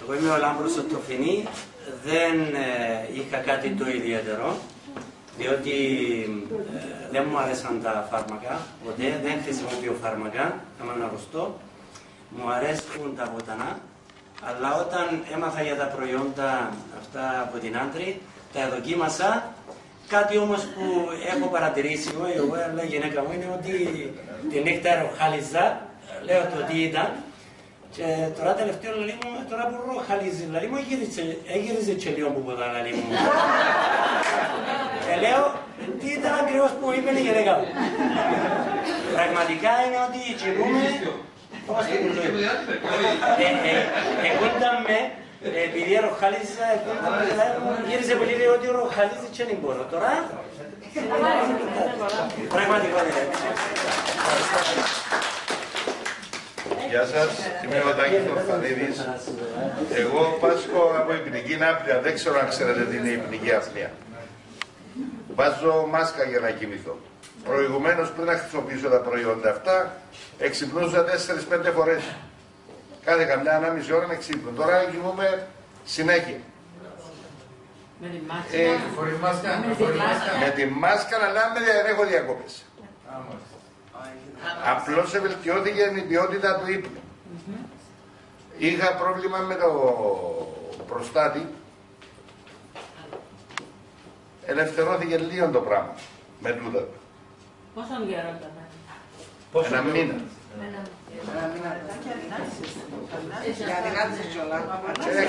Εγώ είμαι ο Λάμπρος ο Τοφινή, δεν είχα κάτι το ιδιαίτερο, διότι δεν μου αρέσαν τα φάρμακα, ποτέ δεν χρησιμοποιώ φάρμακα, να είμαι αρρωστό. Μου αρέσουν τα βοτανά, αλλά όταν έμαθα για τα προϊόντα αυτά από την Άντρη, τα δοκίμασα. Κάτι όμως που έχω παρατηρήσει εγώ αλλά η γυναίκα μου είναι ότι τη νύχτα ροχάλιζα, λέω το τι ήταν, και τώρα τελευταίο λέει μου, τώρα που ροχαλίζει, λέει μου έγυριζε και λίγο που ποτά, λέει μου. Και λέω, τι ήταν ακριβώς που είπε η γυναίκα μου. Πραγματικά είναι ότι κοιμούμε, πώς το πουλούει. Εκούνταν με, επειδή ροχαλίζα, γύριζε πολύ λέει ότι ροχαλίζει και δεν μπορώ. Τώρα, πραγματικότητα. Γεια σας, είμαι ο Τάκης Ορφανίδης. Εγώ πάσχω από υπνική άπνοια, δεν ξέρω αν ξέρετε τι είναι η υπνική άπνοια. Βάζω μάσκα για να κοιμηθώ. Προηγουμένως, πριν να χρησιμοποιήσω τα προϊόντα αυτά, εξυπνούσα 4-5 φορές. Κάθε καμιά ανάμιση ώρα να ξύπνω. Τώρα κοιμούμαι συνέχεια. Με τη μάσκα. Με τη μάσκα, αλλά δεν έχω διακόπες. Απλώς βελτιώθηκε η ποιότητα του ύπνου. Είχα πρόβλημα με το προστάτη. Ελευθερώθηκε λίγο το πράγμα με τούτα. Πόσο καιρό ήταν? Ένα μήνα.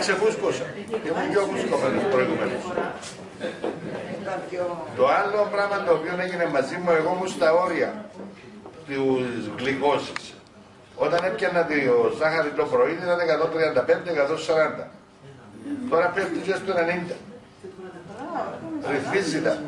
Ξεφούσκωσα. Ήμουν πιο φουσκωμένος προηγουμένως. Το άλλο πράγμα το οποίο έγινε μαζί μου, εγώ ήμουν στα όρια της γλυκώσης. Όταν έπιανα τη ζάχαρη το πρωί ήταν 135-140. Τώρα πέφτει και στο 90. Ρυθμίζει τα.